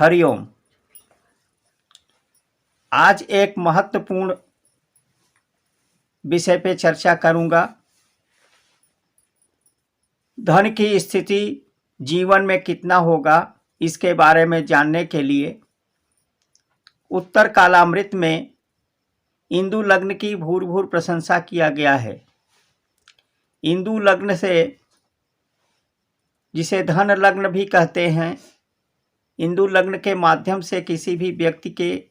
हरिओम। आज एक महत्वपूर्ण विषय पे चर्चा करूंगा। धन की स्थिति जीवन में कितना होगा, इसके बारे में जानने के लिए उत्तर कालामृत में इंदु लग्न की भूर भूर प्रशंसा किया गया है। इंदु लग्न से, जिसे धन लग्न भी कहते हैं, इंदु लग्न के माध्यम से किसी भी व्यक्ति के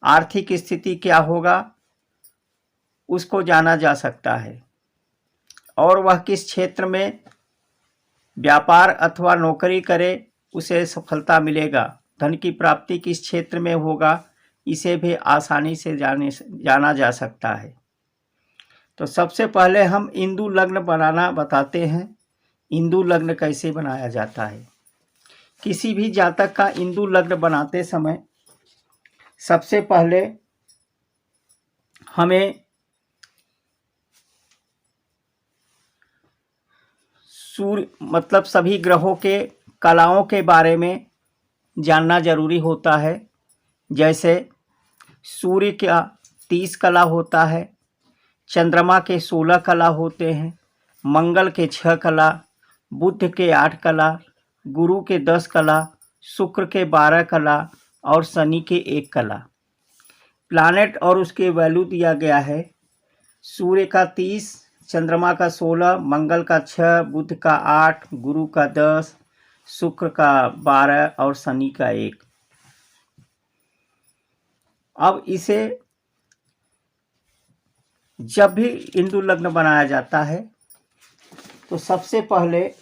आर्थिक स्थिति क्या होगा उसको जाना जा सकता है और वह किस क्षेत्र में व्यापार अथवा नौकरी करे उसे सफलता मिलेगा। धन की प्राप्ति किस क्षेत्र में होगा इसे भी आसानी से जाना जा सकता है। तो सबसे पहले हम इंदु लग्न बनाना बताते हैं। इंदु लग्न कैसे बनाया जाता है। किसी भी जातक का इंदु लग्न बनाते समय सबसे पहले हमें सूर्य मतलब सभी ग्रहों के कलाओं के बारे में जानना जरूरी होता है। जैसे सूर्य का 30 कला होता है, चंद्रमा के 16 कला होते हैं, मंगल के 6 कला, बुध के 8 कला, गुरु के 10 कला, शुक्र के 12 कला और शनि के 1 कला। प्लैनेट और उसके वैल्यू दिया गया है। सूर्य का 30, चंद्रमा का 16, मंगल का 6, बुध का 8, गुरु का 10, शुक्र का 12 और शनि का 1। अब इसे जब भी इंदु लग्न बनाया जाता है तो सबसे पहले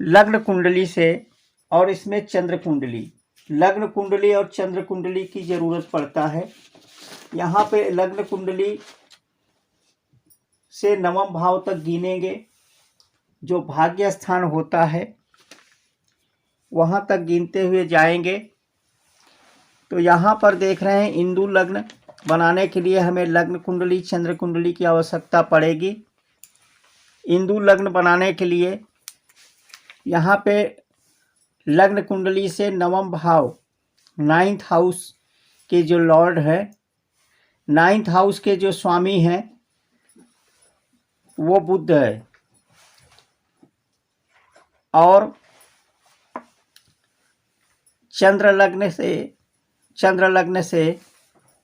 लग्न कुंडली से, और इसमें चंद्र कुंडली, लग्न कुंडली और चंद्र कुंडली की जरूरत पड़ता है। यहाँ पे लग्न कुंडली से नवम भाव तक गिनेंगे। जो भाग्य स्थान होता है वहाँ तक गिनते हुए जाएंगे। तो यहाँ पर देख रहे हैं इंदु लग्न बनाने के लिए हमें लग्न कुंडली, चंद्र कुंडली की आवश्यकता पड़ेगी। इंदु लग्न बनाने के लिए यहाँ पे लग्न कुंडली से नवम भाव, 9th हाउस के जो लॉर्ड है, 9th हाउस के जो स्वामी हैं वो बुध है। और चंद्र लग्न से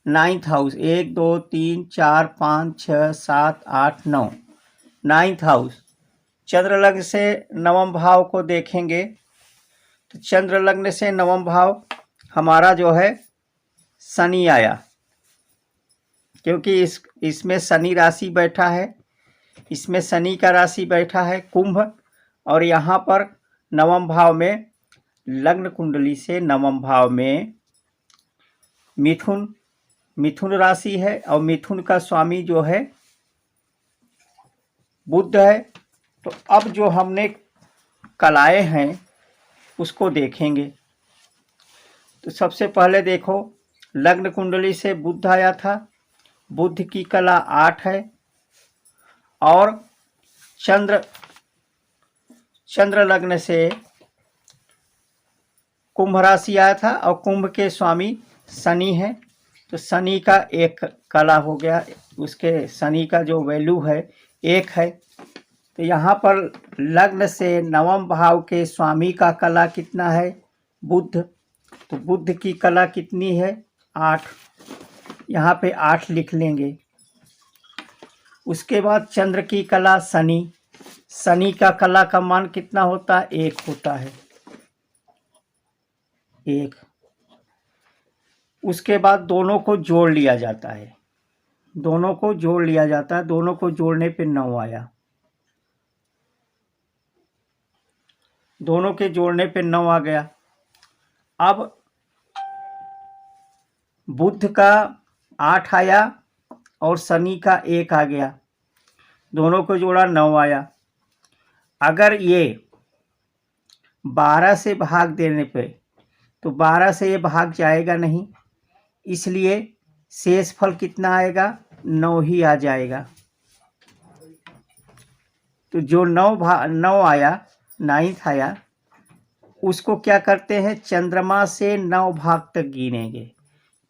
9th हाउस, 1 2 3 4 5 6 7 8 9, 9th हाउस। चंद्र लग्न से नवम भाव को देखेंगे तो चंद्र लग्न से नवम भाव हमारा जो है शनि आया, क्योंकि इसमें शनि राशि बैठा है, इसमें शनि का राशि बैठा है कुंभ, और यहाँ पर नवम भाव में लग्न कुंडली से नवम भाव में मिथुन राशि है और मिथुन का स्वामी जो है बुध है। तो अब जो हमने कलाएं हैं उसको देखेंगे। तो सबसे पहले देखो, लग्न कुंडली से बुध आया था, बुध की कला 8 है। और चंद्र लग्न से कुंभ राशि आया था और कुंभ के स्वामी शनि है। तो शनि का 1 कला हो गया, उसके शनि का जो वैल्यू है 1 है। तो यहाँ पर लग्न से नवम भाव के स्वामी का कला कितना है, बुध। तो बुध की कला कितनी है, 8। यहाँ पे 8 लिख लेंगे। उसके बाद चंद्र की कला शनि का कला का मान कितना होता है, 1 होता है, 1। उसके बाद दोनों को जोड़ लिया जाता है, दोनों को जोड़ने पे 9 आया, दोनों के जोड़ने पे 9 आ गया। अब बुध का 8 आया और शनि का 1 आ गया, दोनों को जोड़ा 9 आया। अगर ये 12 से भाग देने पे, तो 12 से ये भाग जाएगा नहीं, इसलिए शेष फल कितना आएगा, 9 ही आ जाएगा। तो जो 9 आया, 9th आया, उसको क्या करते हैं, चंद्रमा से 9 भाग तक गिनेंगे।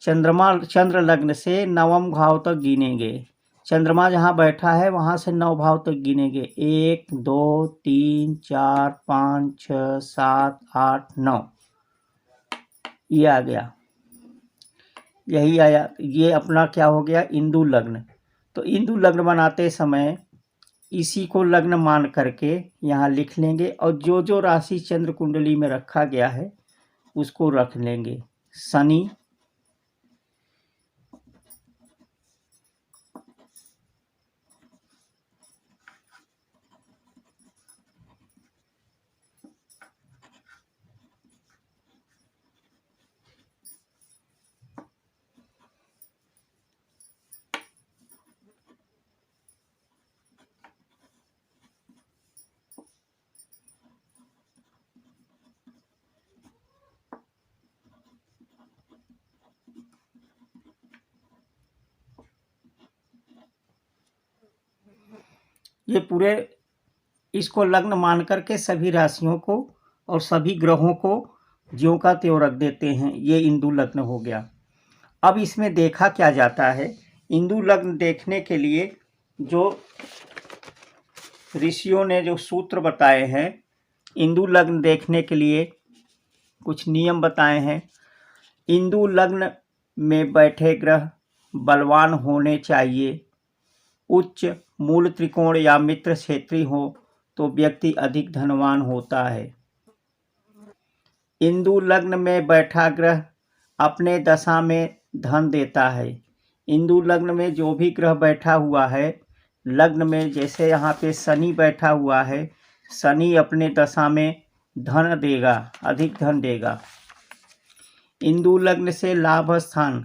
चंद्र लग्न से 9वें भाव तक गिनेंगे। चंद्रमा जहाँ बैठा है वहाँ से 9 भाव तक गिनेंगे। 1 2 3 4 5 6 7 8 9, ये आ गया, यही आया। ये अपना क्या हो गया, इंदु लग्न। तो इंदु लग्न बनाते समय इसी को लग्न मान करके यहाँ लिख लेंगे, और जो जो राशि चंद्र कुंडली में रखा गया है उसको रख लेंगे। शनि, ये पूरे इसको लग्न मान करके सभी राशियों को और सभी ग्रहों को ज्यों का त्यों रख देते हैं। ये इंदु लग्न हो गया। अब इसमें देखा क्या जाता है, इंदु लग्न देखने के लिए जो ऋषियों ने जो सूत्र बताए हैं, इंदु लग्न देखने के लिए कुछ नियम बताए हैं। इंदु लग्न में बैठे ग्रह बलवान होने चाहिए। उच्च मूल त्रिकोण या मित्र क्षेत्री हो तो व्यक्ति अधिक धनवान होता है। इंदु लग्न में बैठा ग्रह अपने दशा में धन देता है। इंदु लग्न में जो भी ग्रह बैठा हुआ है लग्न में, जैसे यहाँ पे शनि बैठा हुआ है, शनि अपने दशा में धन देगा, अधिक धन देगा। इंदु लग्न से लाभ स्थान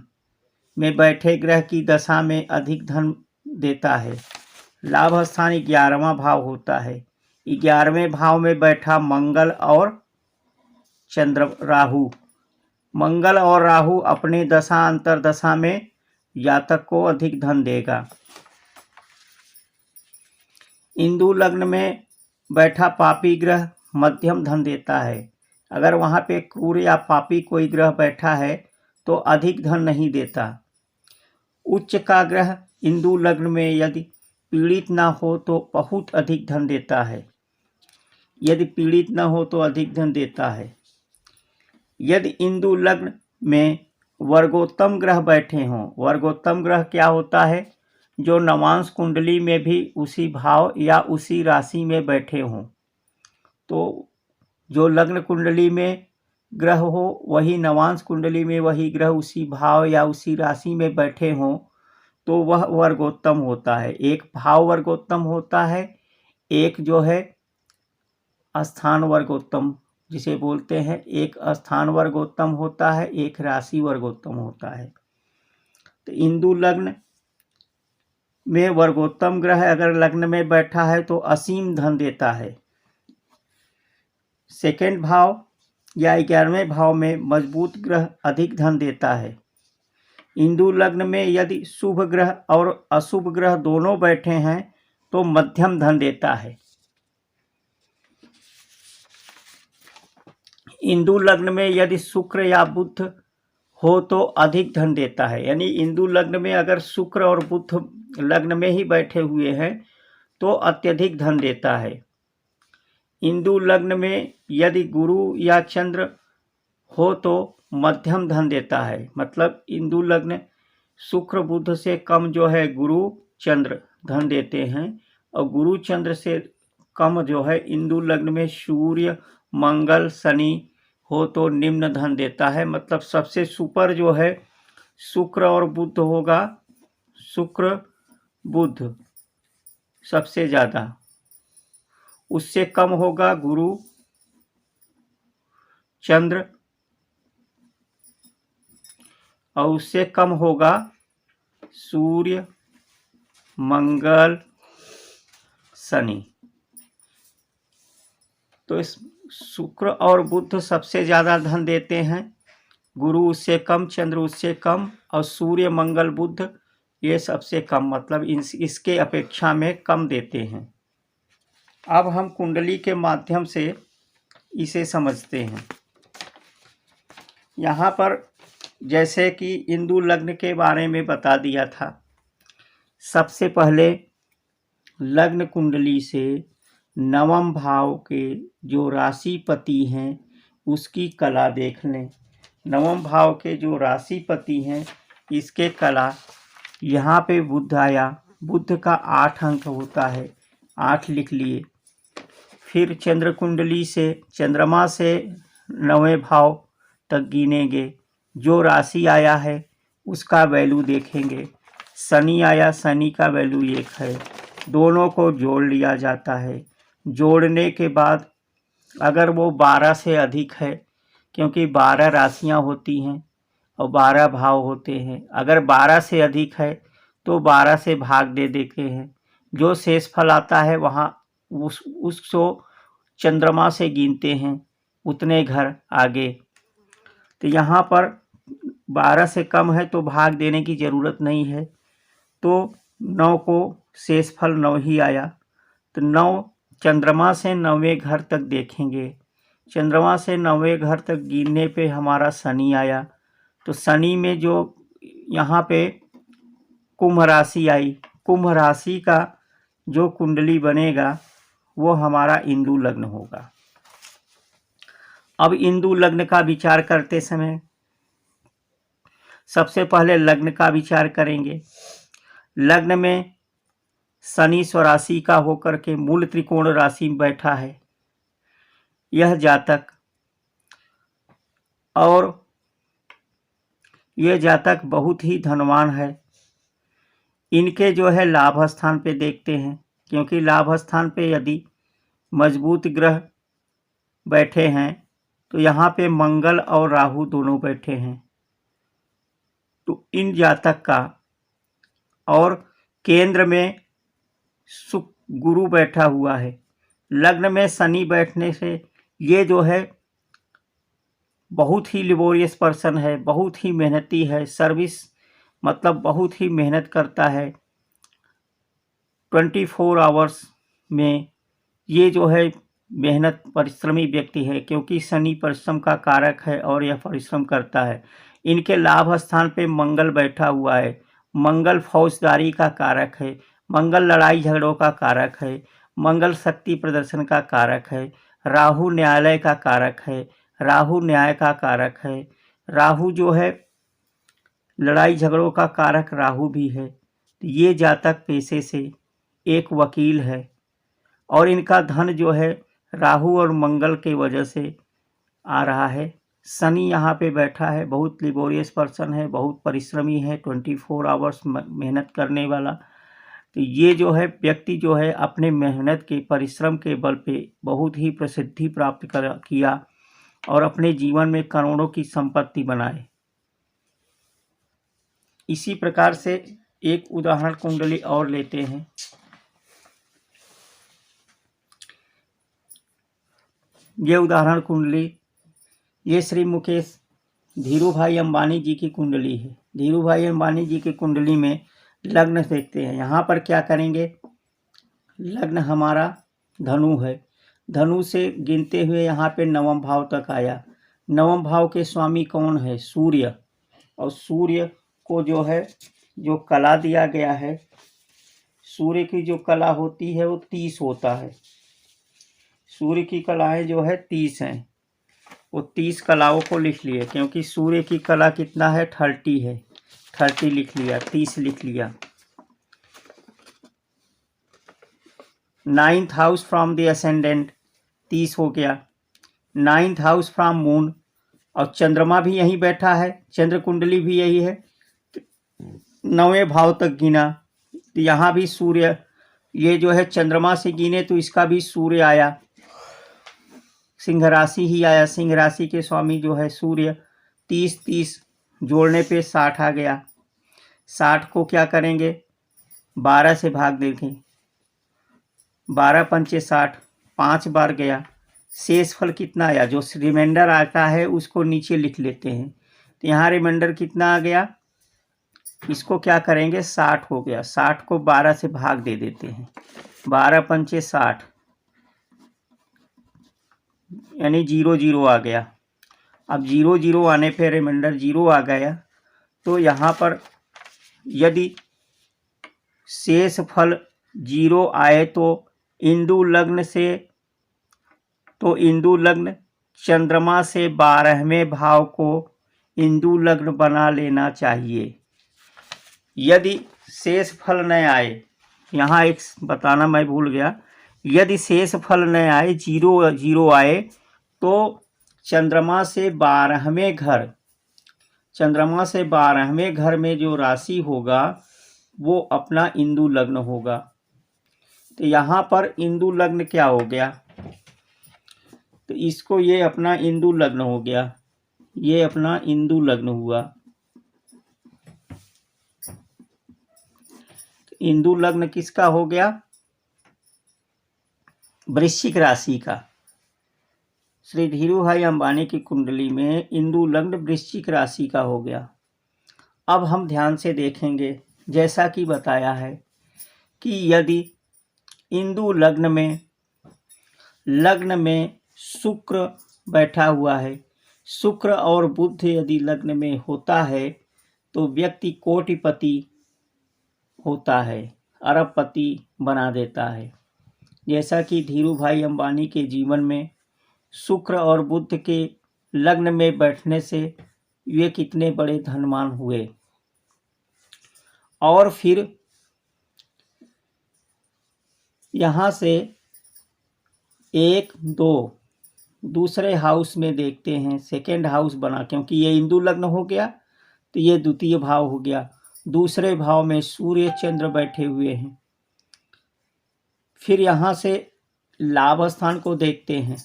में बैठे ग्रह की दशा में अधिक धन देता है। लाभ स्थान 11वां भाव होता है। 11वें भाव में बैठा मंगल और चंद्र राहु, मंगल और राहु अपने दशा अंतरदशा में जातक को अधिक धन देगा। इंदु लग्न में बैठा पापी ग्रह मध्यम धन देता है। अगर वहाँ पे क्रूर या पापी कोई ग्रह बैठा है तो अधिक धन नहीं देता। उच्च का ग्रह इंदु लग्न में यदि पीड़ित ना हो तो बहुत अधिक धन देता है। यदि पीड़ित न हो तो अधिक धन देता है। यदि इंदु लग्न में वर्गोत्तम ग्रह बैठे हों, वर्गोत्तम ग्रह क्या होता है, जो नवांश कुंडली में भी उसी भाव या उसी राशि में बैठे हों। तो जो लग्न कुंडली में ग्रह हो वही नवांश कुंडली में वही ग्रह उसी भाव या उसी राशि में बैठे हों तो वह वर्गोत्तम होता है। एक भाव वर्गोत्तम होता है, एक जो है स्थान वर्गोत्तम जिसे बोलते हैं, एक स्थान वर्गोत्तम होता है, एक राशि वर्गोत्तम होता है। तो इंदु लग्न में वर्गोत्तम ग्रह अगर लग्न में बैठा है तो असीम धन देता है। सेकंड भाव या 11वें भाव में मजबूत ग्रह अधिक धन देता है। इंदु लग्न में यदि शुभ ग्रह और अशुभ ग्रह दोनों बैठे हैं तो मध्यम धन देता है। इंदु लग्न में यदि शुक्र या बुध हो तो अधिक धन देता है। यानी इंदु लग्न में अगर शुक्र और बुध लग्न में ही बैठे हुए हैं तो अत्यधिक धन देता है। इंदु लग्न में यदि गुरु या चंद्र हो तो मध्यम धन देता है। मतलब इंदु लग्न शुक्र बुध से कम जो है गुरु चंद्र धन देते हैं, और गुरु चंद्र से कम जो है इंदु लग्न में सूर्य मंगल शनि हो तो निम्न धन देता है। मतलब सबसे सुपर जो है शुक्र और बुध होगा, शुक्र बुध सबसे ज़्यादा, उससे कम होगा गुरु चंद्र, और उससे कम होगा सूर्य मंगल शनि। तो इस शुक्र और बुध सबसे ज़्यादा धन देते हैं, गुरु उससे कम, चंद्र उससे कम, और सूर्य मंगल बुध ये सबसे कम, मतलब इसके अपेक्षा में कम देते हैं। अब हम कुंडली के माध्यम से इसे समझते हैं। यहाँ पर जैसे कि इंदु लग्न के बारे में बता दिया था, सबसे पहले लग्न कुंडली से नवम भाव के जो राशिपति हैं उसकी कला देख लें। नवम भाव के जो राशिपति हैं इसके कला, यहाँ पे बुध आया, बुध का 8 अंक होता है, 8 लिख लिए। फिर चंद्र कुंडली से चंद्रमा से 9वें भाव तक गिनेंगे, जो राशि आया है उसका वैल्यू देखेंगे। शनि आया, शनि का वैल्यू 1 है, दोनों को जोड़ लिया जाता है। जोड़ने के बाद अगर वो 12 से अधिक है, क्योंकि 12 राशियां होती हैं और 12 भाव होते हैं, अगर 12 से अधिक है तो 12 से भाग दे देते हैं। जो शेष फल आता है वहाँ उसको चंद्रमा से गिनते हैं, उतने घर आगे। तो यहाँ पर 12 से कम है तो भाग देने की ज़रूरत नहीं है, तो 9 को शेष फल 9 ही आया। तो 9 चंद्रमा से 9वें घर तक देखेंगे। चंद्रमा से 9वें घर तक गिनने पे हमारा शनि आया, तो शनि में जो यहाँ पे कुंभ राशि आई, कुंभ राशि का जो कुंडली बनेगा वो हमारा इंदु लग्न होगा। अब इंदु लग्न का विचार करते समय सबसे पहले लग्न का विचार करेंगे। लग्न में शनि स्वराशि का होकर के मूल त्रिकोण राशि में बैठा है यह जातक, और यह जातक बहुत ही धनवान है। इनके जो है लाभ स्थान पे देखते हैं, क्योंकि लाभ स्थान पे यदि मजबूत ग्रह बैठे हैं तो यहाँ पे मंगल और राहु दोनों बैठे हैं, तो इन जातक का, और केंद्र में गुरु बैठा हुआ है। लग्न में शनि बैठने से ये जो है बहुत ही लेबोरियस पर्सन है, बहुत ही मेहनती है, सर्विस मतलब बहुत ही मेहनत करता है 24 आवर्स में। ये जो है मेहनत परिश्रमी व्यक्ति है, क्योंकि शनि परिश्रम का कारक है और यह परिश्रम करता है। इनके लाभ स्थान पे मंगल बैठा हुआ है। मंगल फौजदारी का कारक है, मंगल लड़ाई झगड़ों का कारक है, मंगल शक्ति प्रदर्शन का कारक है। राहु न्यायालय का कारक है, राहु न्याय का कारक है। राहु जो है लड़ाई झगड़ों का कारक राहु भी है। ये जातक पेशे से एक वकील है, और इनका धन जो है राहु और मंगल के वजह से आ रहा है। शनि यहाँ पे बैठा है, बहुत लेबोरियस पर्सन है, बहुत परिश्रमी है, 24 आवर्स मेहनत करने वाला। तो ये जो है व्यक्ति जो है अपने मेहनत के परिश्रम के बल पे बहुत ही प्रसिद्धि प्राप्त किया और अपने जीवन में करोड़ों की संपत्ति बनाए। इसी प्रकार से एक उदाहरण कुंडली और लेते हैं। ये उदाहरण कुंडली, ये श्री मुकेश धीरू भाई अंबानी जी की कुंडली है। धीरू भाई अंबानी जी की कुंडली में लग्न देखते हैं। यहाँ पर क्या करेंगे, लग्न हमारा धनु है, धनु से गिनते हुए यहाँ पे 9वें भाव तक आया। 9वें भाव के स्वामी कौन है, सूर्य, और सूर्य को जो है जो कला दिया गया है, सूर्य की जो कला होती है वो 30 होता है। सूर्य की कलाएं जो है 30 हैं, वो 30 कलाओं को लिख लिए, क्योंकि सूर्य की कला कितना है, 30 है, 30 लिख लिया, 30 लिख लिया। 9th house from the ascendant 30 हो गया। 9th हाउस फ्रॉम मून, और चंद्रमा भी यहीं बैठा है, चंद्र कुंडली भी यही है, 9वें भाव तक गिना। तो यहाँ भी सूर्य, ये जो है चंद्रमा से गिने तो इसका भी सूर्य आया, सिंह राशि ही आया। सिंह राशि के स्वामी जो है सूर्य, 30 जोड़ने पे 60 आ गया। 60 को क्या करेंगे, 12 से भाग देंगे, 12 पंचे 60, 5 बार गया। शेष फल कितना आया, जो रिमाइंडर आता है उसको नीचे लिख लेते हैं। तो यहाँ रिमाइंडर कितना आ गया, इसको क्या करेंगे, 60 हो गया। 60 को 12 से भाग दे देते हैं, 12 पंचे 60, यानी 0 0 आ गया। अब 0 0 आने पे रिमाइंडर 0 आ गया, तो यहाँ पर यदि शेष फल 0 आए तो इंदु लग्न चंद्रमा से 12वें भाव को इंदु लग्न बना लेना चाहिए। यदि शेष फल न आए, यहाँ एक बताना मैं भूल गया, यदि शेष फल न आए 0 0 आए तो चंद्रमा से 12वें घर में जो राशि होगा वो अपना इंदु लग्न होगा। तो यहाँ पर इंदु लग्न क्या हो गया, तो इसको ये अपना इंदु लग्न हो गया, ये अपना इंदु लग्न हुआ। इंदु लग्न किसका हो गया, वृश्चिक राशि का। श्री धीरू भाई अंबानी की कुंडली में इंदु लग्न वृश्चिक राशि का हो गया। अब हम ध्यान से देखेंगे, जैसा कि बताया है कि यदि इंदु लग्न में शुक्र बैठा हुआ है, शुक्र और बुध यदि लग्न में होता है तो व्यक्ति कोटिपति होता है, अरबपति बना देता है। जैसा कि धीरू भाई अंबानी के जीवन में शुक्र और बुध के लग्न में बैठने से वे कितने बड़े धनवान हुए। और फिर यहाँ से 1 2 दूसरे हाउस में देखते हैं, सेकेंड हाउस बना, क्योंकि ये इंदु लग्न हो गया तो ये द्वितीय भाव हो गया। दूसरे भाव में सूर्य चंद्र बैठे हुए हैं। फिर यहाँ से लाभ स्थान को देखते हैं,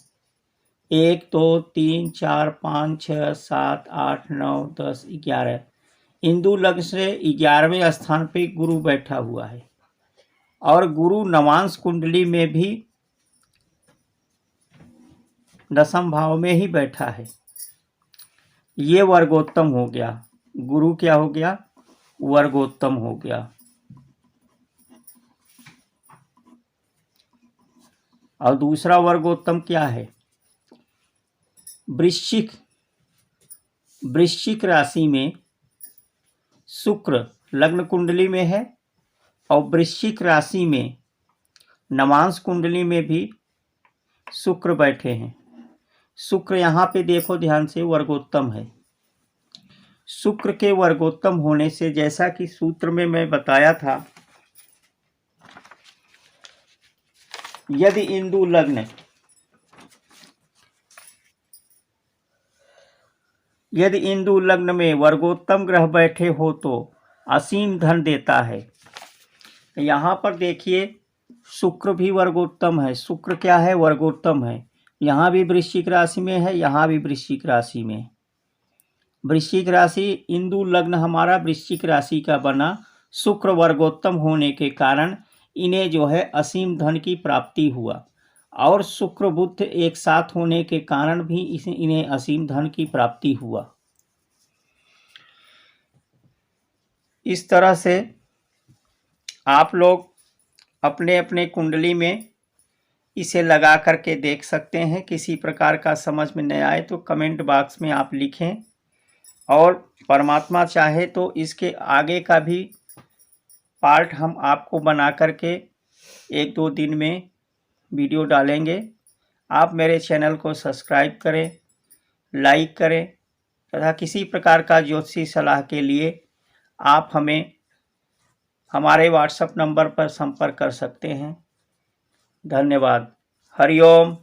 1 2 3 4 5 6 7 8 9 10 11। इंदु लग्न से 11वें स्थान पे गुरु बैठा हुआ है और गुरु नवांश कुंडली में भी 10वें भाव में ही बैठा है। ये वर्गोत्तम हो गया, गुरु क्या हो गया, वर्गोत्तम हो गया। और दूसरा वर्गोत्तम क्या है, वृश्चिक राशि में शुक्र लग्न कुंडली में है और वृश्चिक राशि में नवांश कुंडली में भी शुक्र बैठे हैं। शुक्र यहाँ पे देखो ध्यान से वर्गोत्तम है। शुक्र के वर्गोत्तम होने से, जैसा कि सूत्र में मैं बताया था, यदि इंदु लग्न में वर्गोत्तम ग्रह बैठे हो तो असीम धन देता है। यहाँ पर देखिए शुक्र भी वर्गोत्तम है। शुक्र क्या है, वर्गोत्तम है। यहाँ भी वृश्चिक राशि में है, यहाँ भी वृश्चिक राशि में। वृश्चिक राशि, इंदु लग्न हमारा वृश्चिक राशि का बना। शुक्र वर्गोत्तम होने के कारण इन्हें जो है असीम धन की प्राप्ति हुआ और शुक्र बुध एक साथ होने के कारण भी इन्हें असीम धन की प्राप्ति हुआ। इस तरह से आप लोग अपने अपने कुंडली में इसे लगा करके देख सकते हैं। किसी प्रकार का समझ में नहीं आए तो कमेंट बॉक्स में आप लिखें, और परमात्मा चाहे तो इसके आगे का भी पार्ट हम आपको बना करके 1-2 दिन में वीडियो डालेंगे। आप मेरे चैनल को सब्सक्राइब करें, लाइक करें तथा किसी प्रकार का ज्योतिषी सलाह के लिए आप हमें हमारे व्हाट्सएप नंबर पर संपर्क कर सकते हैं। धन्यवाद। हरिओम।